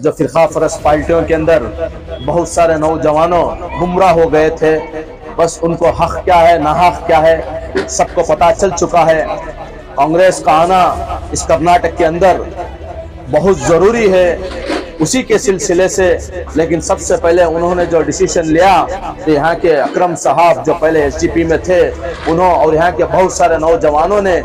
जो फिरका फरस पार्टियों के अंदर बहुत सारे नौजवानों गुमराह हो गए थे। बस उनको हक क्या है ना हक क्या है सबको पता चल चुका है। कांग्रेस का आना इस कर्नाटक के अंदर बहुत ज़रूरी है, उसी के सिलसिले से। लेकिन सबसे पहले उन्होंने जो डिसीजन लिया तो यहाँ के अकरम साहब जो पहले एसजीपी में थे उन्होंने और यहाँ के बहुत सारे नौजवानों ने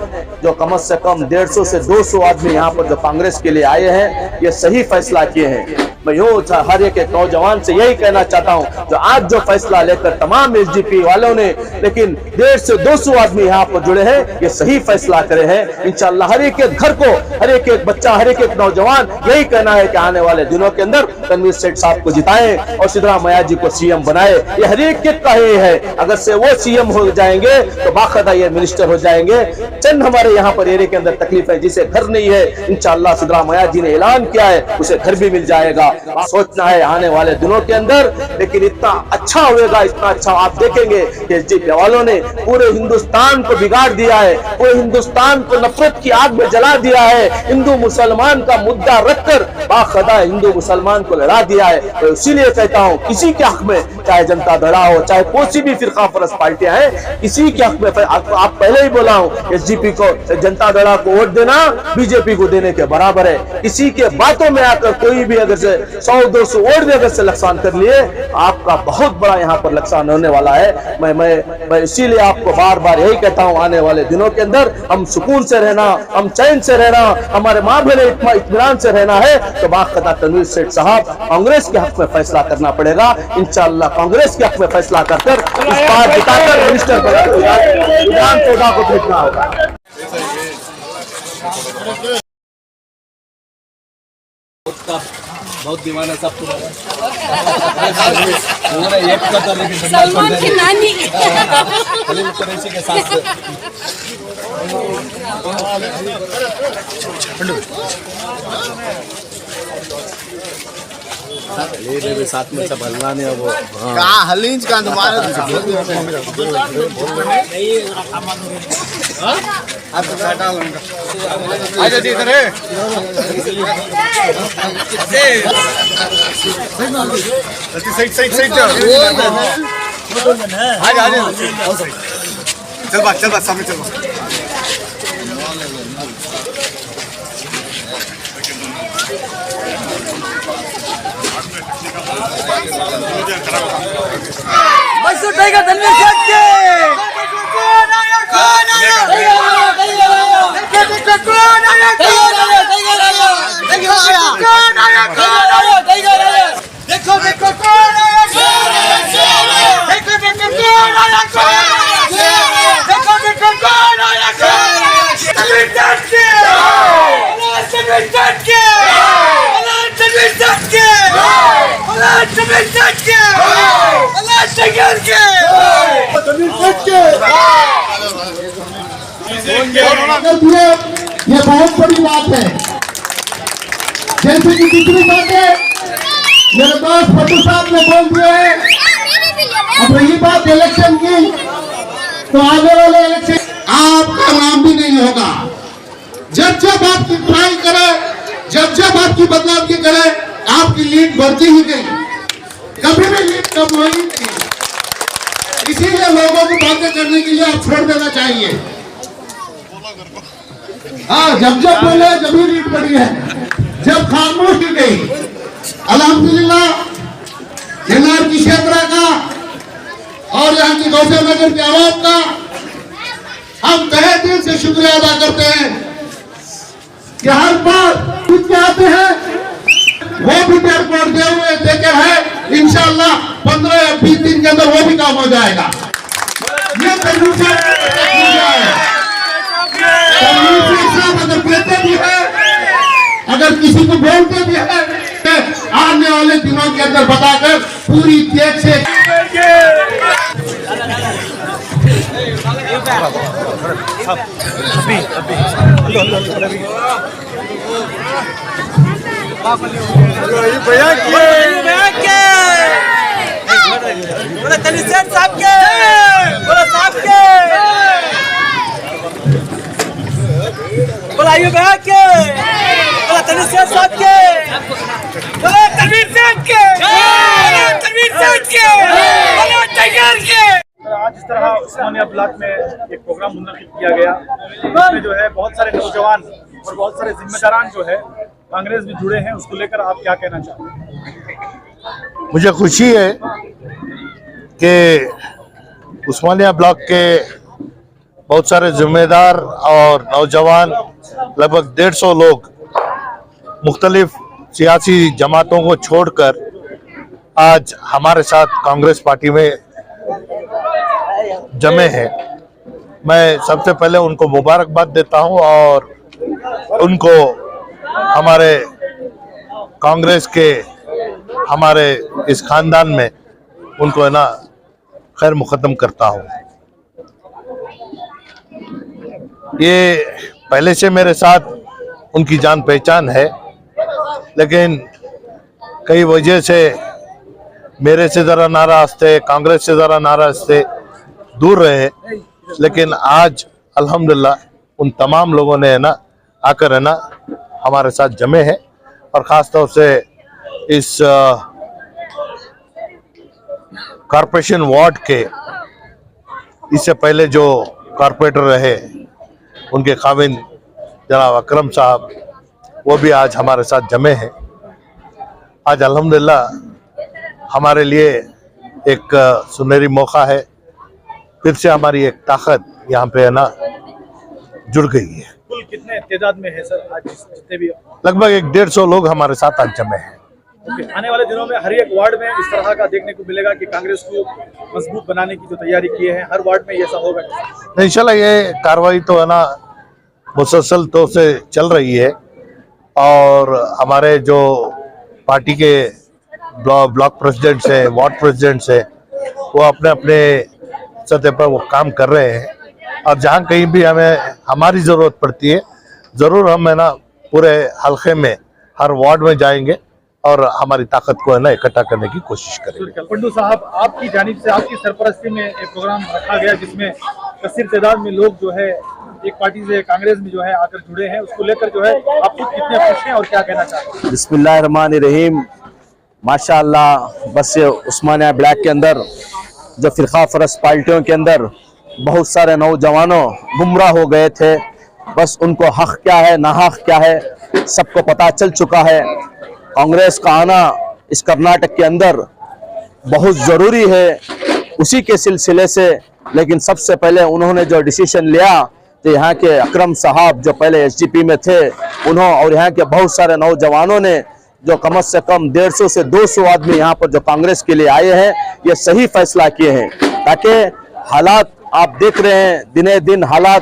जो कम से कम 150 से 200 आदमी यहाँ पर जो कांग्रेस के लिए आए हैं, ये सही फैसला किए हैं। मैं यूँ हर एक नौजवान से यही कहना चाहता हूँ जो आज जो फैसला लेकर तमाम एसजीपी वालों ने, लेकिन 150 से 200 आदमी यहाँ पर जुड़े हैं, ये सही फैसला करे हैं। इंशाअल्लाह हर एक घर को, हर एक बच्चा, हर एक नौजवान यही कहना है कि आने वाले दिनों के अंदर तनवीर सेठ साहब को जिताएं और सिद्धरामैया जी को सीएम बनाए। ये हर एक का ये है, अगर से वो सीएम हो जाएंगे तो बाकायदा ये मिनिस्टर हो जाएंगे। चंद हमारे यहाँ पर एरिया के अंदर तकलीफ है, जिसे घर नहीं है इंशाअल्लाह सिद्धरामैया जी ने ऐलान किया है उसे घर भी मिल जाएगा। सोचना है आने वाले दिनों के अंदर, लेकिन इतना अच्छा होगा, इतना अच्छा आप देखेंगे कि एसजीपी वालों ने पूरे हिंदुस्तान को बिगाड़ दिया है, पूरे हिंदुस्तान को नफरत की आग में जला दिया है। हिंदू मुसलमान का मुद्दा रखकर बाखदा हिंदू मुसलमान को लड़ा दिया है। तो इसीलिए कहता हूँ किसी के हक में, चाहे जनता दल हो, चाहे कोई सी भी फिरका फरस पार्टियां हैं, किसी के हक में आप पहले ही बोला हूँ एसजीपी को, जनता दल को वोट देना बीजेपी को देने के बराबर है। किसी के बातों में आकर कोई भी अगर से 100-200 वोट भी अगर से नुकसान कर लिए, आपका बहुत बड़ा यहाँ पर नुकसान होने वाला है। मैं इसीलिए आपको बार बार यही कहता हूँ आने वाले दिनों के अंदर हम सुकून से रहना, हम चैन से रहना, हमारे माँ बहन इत्मीनान से रहना है। तो बाकायदा तनवीर सेठ साहब कांग्रेस के हक में फैसला करना पड़ेगा। इंशाअल्लाह कांग्रेस के हक में फैसला कर इस बार जिताकर मिनिस्टर विधानसभा को भेजना होगा। बहुत दीवाना सब एक सलमान की नानी कुरैशी के साथ साथ में सब हलना नहीं वो कहाँ हलींज का तुम्हारे आजा जी इधर है सही आजा चल बात सामने चल मैसूर टाइगर तनवीर सेठ के ये बहुत बड़ी बात है। जैसे कि दूसरी बातें मेरे दोस्त पट्टू साहब ने बोल दिया है। अब रही बात इलेक्शन की, तो आगे वाले इलेक्शन आपका नाम भी नहीं होगा। जब आपकी ट्राई करे, जब आपकी बदलाव की करे, आपकी लीड बढ़ती ही गई, कभी भी लीड कम हुई नहीं। इसीलिए लोगों को बातें करने के लिए आप छोड़ देना चाहिए। हाँ, जब बोले जब ही लीड बढ़ी है, जब खामोश की गई। अल्हम्दुलिल्लाह एनआर की क्षेत्र का और यहाँ की गौसे नगर के आवाम का हम तहे दिल से शुक्रिया अदा करते हैं कि हर बार कुछ आते हैं वो भी एयरपोर्ट दे हुए देकर है। इंशाअल्लाह 15 या 20 दिन के अंदर वो भी काम हो जाएगा। ये अगर कहते भी है, अगर किसी को बोलते भी है, आने वाले दिनों के अंदर बताकर पूरी तेज से तनवीर सेठ साहब के बोला तनवीर सेठ साहब के उस्मानिया ब्लॉक में एक प्रोग्राम मुनक्किद किया गया, इसमें जो है बहुत सारे नौजवान और बहुत सारे जिम्मेदारान जो है कांग्रेस में जुड़े हैं, उसको लेकर आप क्या कहना चाहते हैं? मुझे खुशी है कि उस्मानिया ब्लॉक के बहुत सारे जिम्मेदार और नौजवान लगभग 150 लोग मुख्तलिफ सियासी जमातों को छोड़कर आज हमारे साथ कांग्रेस पार्टी में जमे हैं। मैं सबसे पहले उनको मुबारकबाद देता हूं और उनको हमारे कांग्रेस के हमारे इस खानदान में उनको है ना खैर मुकद्दम करता हूं। ये पहले से मेरे साथ उनकी जान पहचान है, लेकिन कई वजह से मेरे से ज़रा नाराज थे, कांग्रेस से ज़रा नाराज थे, दूर रहे। लेकिन आज अल्हम्दुलिल्लाह उन तमाम लोगों ने है ना आकर है ना हमारे साथ जमे हैं और ख़ास तौर से इस कॉरपोरेशन वार्ड के इससे पहले जो कॉरपोरेटर रहे उनके खाविंद जनाब अकरम साहब, वो भी आज हमारे साथ जमे हैं। आज अल्हम्दुलिल्लाह हमारे लिए एक सुनहरी मौका है, फिर से हमारी एक ताकत यहाँ पे है ना जुड़ गई है। कुल कितने तादाद में है सर आज जितने भी? लगभग 150 लोग हमारे साथ आज जमे हैं। आने वाले दिनों में हर एक वार्ड में इस तरह का देखने को मिलेगा कि कांग्रेस को मजबूत बनाने की जो तैयारी की है, हर वार्ड में ऐसा होगा? इंशाल्लाह ये कार्रवाई तो है ना मुसलसल तो से चल रही है और हमारे जो पार्टी के ब्लॉक प्रेसिडेंट्स हैं, वार्ड प्रेसिडेंट्स हैं, वो अपने अपने सतह पर वो काम कर रहे हैं और जहाँ कहीं भी हमें हमारी ज़रूरत पड़ती है ज़रूर हम है ना पूरे हल्के में हर वार्ड में जाएंगे और हमारी ताकत को है ना इकट्ठा करने की कोशिश करेंगे। पंडू साहब, आपकी जानिब से आपकी सरपरस्ती में एक प्रोग्राम रखा गया जिसमें कसीर तादाद में लोग जो है एक पार्टी से कांग्रेस में जो है आकर जुड़े हैं, उसको लेकर जो है आप खुद कितने खुश हैं और क्या कहना चाहते हैं? बिस्मिल्लाहिर्रहमानिर्रहीम। माशाअल्लाह, बस उस्मानिया ब्लॉक के अंदर जो फिरका फरस पार्टियों के अंदर बहुत सारे नौजवानों गुमराह हो गए थे, बस उनको हक क्या है ना हक क्या है सबको पता चल चुका है। कांग्रेस का आना इस कर्नाटक के अंदर बहुत ज़रूरी है, उसी के सिलसिले से। लेकिन सबसे पहले उन्होंने जो डिसीजन लिया तो यहाँ के अकरम साहब जो पहले एसडीपी में थे उन्होंने और यहाँ के बहुत सारे नौजवानों ने जो कम से कम 150 से 200 आदमी यहाँ पर जो कांग्रेस के लिए आए हैं, ये सही फैसला किए हैं। ताकि हालात आप देख रहे हैं, दिने दिन हालात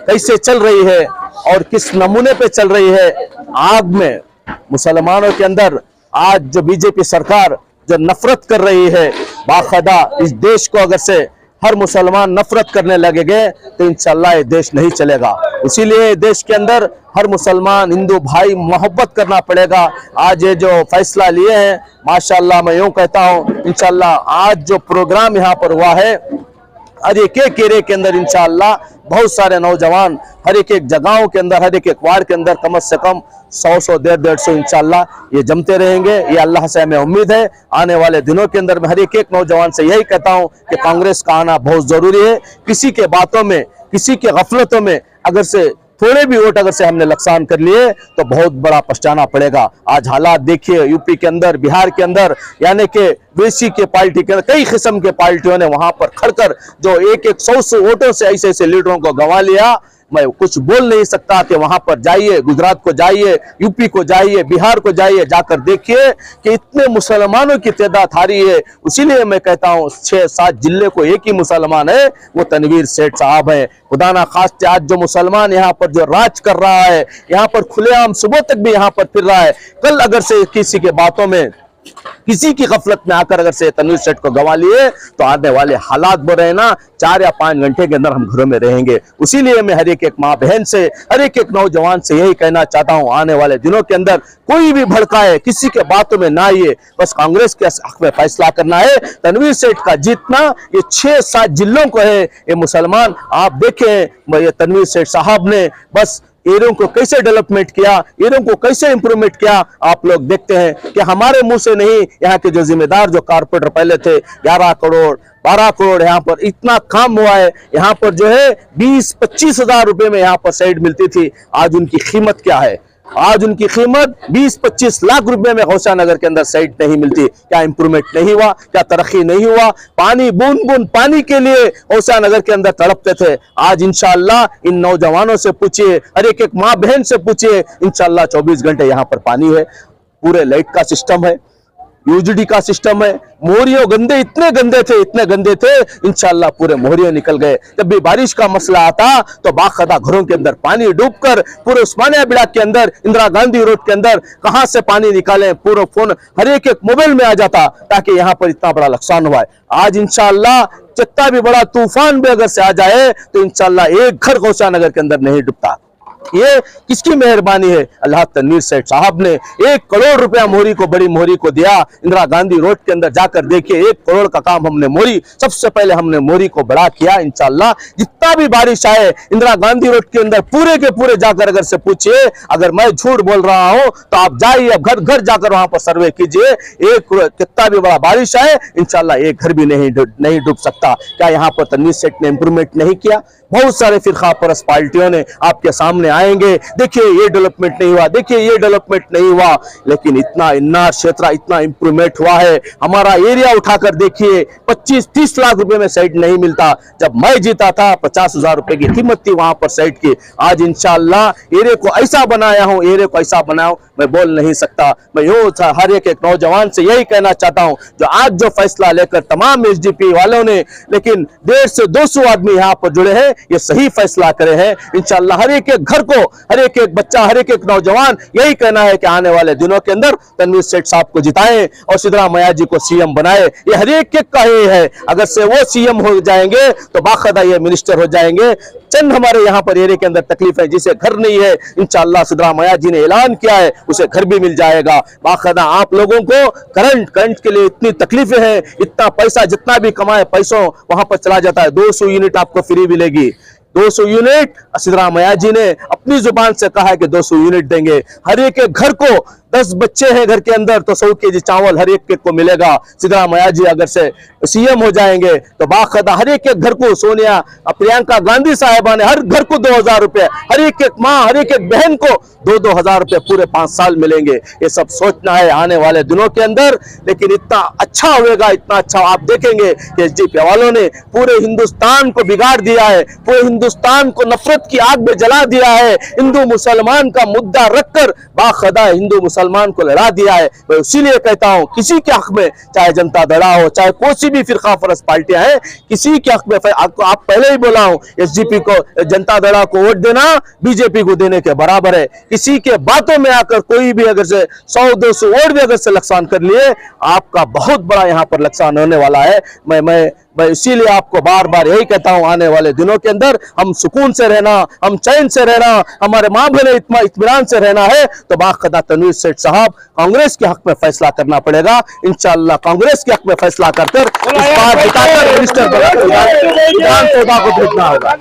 कैसे चल रही है और किस नमूने पे चल रही है। आग में मुसलमानों के अंदर आज जो बीजेपी सरकार जो नफरत कर रही है, बाकायदा इस देश को अगर से हर मुसलमान नफरत करने लगेंगे तो इंशाअल्लाह ये देश नहीं चलेगा। इसीलिए देश के अंदर हर मुसलमान हिंदू भाई मोहब्बत करना पड़ेगा। आज ये जो फैसला लिए हैं, माशाअल्लाह मैं यूं कहता हूं इंशाअल्लाह आज जो प्रोग्राम यहाँ पर हुआ है, हर एक एरिया के अंदर इंशाअल्लाह बहुत सारे नौजवान हर एक जगहों के अंदर, हर एक वार्ड के अंदर कम से कम 100 150 इंशाअल्लाह ये जमते रहेंगे। ये अल्लाह से हमें उम्मीद है। आने वाले दिनों के अंदर मैं हर एक नौजवान से यही कहता हूं कि कांग्रेस का आना बहुत जरूरी है। किसी के बातों में, किसी के गफलतों में अगर से थोड़े भी वोट अगर से हमने नुकसान कर लिए तो बहुत बड़ा पछताना पड़ेगा। आज हालात देखिए यूपी के अंदर, बिहार के अंदर, यानी कि बीसी के पार्टी के कई किस्म के पार्टियों ने वहां पर खड़कर जो एक 100 वोटों से ऐसे ऐसे लीडरों को गंवा लिया। मैं कुछ बोल नहीं सकता कि वहां पर जाइए, गुजरात को जाइए, यूपी को जाइए, बिहार को जाइए, जाकर देखिए कि इतने मुसलमानों की तादाद आ रही है। इसीलिए मैं कहता हूँ 6-7 जिले को एक ही मुसलमान है, वो तनवीर सेठ साहब है। खुदा ना खास्ते आज जो मुसलमान यहाँ पर जो राज कर रहा है, यहाँ पर खुलेआम सुबह तक भी यहाँ पर फिर रहा है, कल अगर से किसी के बातों में, किसी की गफलत में आकर अगर से तनवीर सेठ को गंवा लिए तो आने वाले हालात बोल रहे ना 4 या 5 घंटे के अंदर हम घरों में रहेंगे। इसीलिए मैं हर एक माँ बहन से, हर एक नौजवान से यही कहना चाहता हूँ, आने वाले दिनों के अंदर कोई भी भड़काए, किसी के बातों में ना आइए, बस कांग्रेस के हक में फैसला करना है। तनवीर सेठ का जीतना ये 6-7 जिलों को है। ये मुसलमान आप देखें, ये तनवीर सेठ साहब ने बस एरियो को कैसे डेवलपमेंट किया, एरियो को कैसे इंप्रूवमेंट किया, आप लोग देखते हैं कि हमारे मुंह से नहीं, यहाँ के जो जिम्मेदार जो कारपोरेटर पहले थे 11 करोड़ 12 करोड़ यहाँ पर इतना काम हुआ है। यहाँ पर जो है 20-25 हजार रुपए में यहाँ पर साइड मिलती थी, आज उनकी कीमत क्या है? आज उनकी कीमत 20-25 लाख रुपए में गौसिया नगर के अंदर साइट नहीं मिलती। क्या इंप्रूवमेंट नहीं हुआ? क्या तरक्की नहीं हुआ? पानी बूंद बूंद पानी के लिए गौसिया नगर के अंदर तड़पते थे। आज इंशाअल्लाह इन नौजवानों से पूछिए, हर एक माँ बहन से पूछिए, इंशाअल्लाह 24 घंटे यहाँ पर पानी है, पूरे लाइट का सिस्टम है, यूजीडी का सिस्टम है। मोहरियों गंदे इतने गंदे थे, इंशाअल्लाह पूरे मोहरियों निकल गए। जब भी बारिश का मसला आता तो बाखदा घरों के अंदर पानी डूबकर पूरे उस्मानिया बिड़ा के अंदर, इंदिरा गांधी रोड के अंदर कहां से पानी निकालें, पूरा फोन हर एक मोबाइल में आ जाता, ताकि यहाँ पर इतना बड़ा नुकसान हुआ है। आज इंशाअल्लाह जितना भी बड़ा तूफान भी अगर से आ जाए तो इंशाअल्लाह एक घर गौसिया नगर के अंदर नहीं डूबता। ये किसकी मेहरबानी है? अल्लाह तनवीर सेठ साहब ने 1 करोड़ रुपया मोहरी को, बड़ी मोहरी को दिया। इंदिरा गांधी रोड के अंदर जाकर देखिए, 1 करोड़ का काम हमने मोहरी, सबसे पहले हमने मोहरी को बड़ा किया। इंशाअल्लाह जितना भी बारिश आए इंदिरा गांधी रोड के अंदर पूरे के पूरे जाकर अगर से पूछिए, अगर मैं झूठ बोल रहा हूं तो आप जाइए, अब घर घर जाकर वहां पर सर्वे कीजिए, कितना भी बड़ा बारिश आए इंशाअल्लाह एक घर भी नहीं डूब सकता। क्या यहाँ पर तनवीर सेठ ने इंप्रूवमेंट नहीं किया? बहुत सारे फिरका परस्त पार्टियों ने आपके सामने आएंगे, देखिए ये डेवलपमेंट नहीं हुआ, देखिए ये डेवलपमेंट नहीं हुआ, लेकिन इतना इन्नार क्षेत्र इतना इंप्रूवमेंट हुआ है। हमारा एरिया उठाकर देखिए, 25-30 लाख रुपए में साइट नहीं मिलता। जब मैं जीता था 50 हजार रुपए की कीमत थी वहां पर साइट की। आज इंशाअल्लाह एरिया को ऐसा बनाया हूं, एरिया को ऐसा बनाऊं, मैं बोल नहीं सकता। मैं यो हर एक नौजवान से यही कहना चाहता हूं, जो आज जो फैसला लेकर तमाम एसडीपी वालों ने, लेकिन 150 से 200 आदमी यहाँ पर जुड़े हैं, ये सही फैसला करे हैं। इंशाअल्लाह हर एक घर को, हर एक बच्चा, हर एक नौजवान यही कहना है कि आने वाले दिनों के अंदर तनवीर सेठ साहब को जिताएं और सिद्धरामैया जी को सीएम बनाए। ये हर एक का ये है, अगर से वो सीएम हो जाएंगे तो बाकायदा ये मिनिस्टर हो जाएंगे। चंद हमारे यहाँ पर एरिया के अंदर तकलीफ है, जिसे घर नहीं है इंशाअल्लाह सिद्धरामैया जी ने ऐलान किया है उसे घर भी मिल जाएगा। बाकायदा आप लोगों को करंट के लिए इतनी तकलीफें हैं, इतना पैसा जितना भी कमाए पैसों वहां पर चला जाता है। 200 यूनिट आपको फ्री मिलेगी, 200 यूनिट सिद्धरामैया जी ने अपनी जुबान से कहा है कि 200 यूनिट देंगे। हर एक घर को 10 बच्चे हैं घर के अंदर तो 100 केजी चावल हर एक को मिलेगा। सिद्धरामैया जी अगर से सीएम हो जाएंगे तो बाकायदा हर एक घर को, सोनिया प्रियंका गांधी साहिबा ने हर घर को 2000 रुपए, हर एक माँ, हर एक बहन को 2-2 हजार रुपए पूरे 5 साल मिलेंगे। ये सब सोचना है आने वाले दिनों के अंदर, लेकिन इतना अच्छा होगा, इतना अच्छा आप देखेंगे कि एसडीपी वालों ने पूरे हिंदुस्तान को बिगाड़ दिया है, पूरे हिंदुस्तान को नफरत की आग में जला दिया है। हिंदू मुसलमान का मुद्दा रखकर बाकायदा हिंदू मुसलमान को लड़ा दिया है। मैं इसीलिए कहता हूं किसी के हक में, चाहे जनता दल हो, चाहे कोई सी भी फिरका फरस्त पार्टियां हैं, किसी के हक में आपको आप पहले ही बोला हूं, एसडीपी को, जनता दल को वोट देना बीजेपी को देने के बराबर है। किसी के बातों में आकर कोई भी अगर से 100-200 वोट भी अगर से नुकसान कर लिए, आपका बहुत बड़ा यहाँ पर नुकसान होने वाला है। मैं इसीलिए आपको बार बार यही कहता हूं, आने वाले दिनों के अंदर हम सुकून से रहना, हम चैन से रहना, हमारे माँ बहने इत्मीनान से रहना है तो बाकायदा तनवीर सेठ साहब कांग्रेस के हक में फैसला करना पड़ेगा। इंशाअल्लाह कांग्रेस के हक में फैसला कर इस बार जिताकर मिनिस्टर बनाकर विधानसभा को भेजना होगा।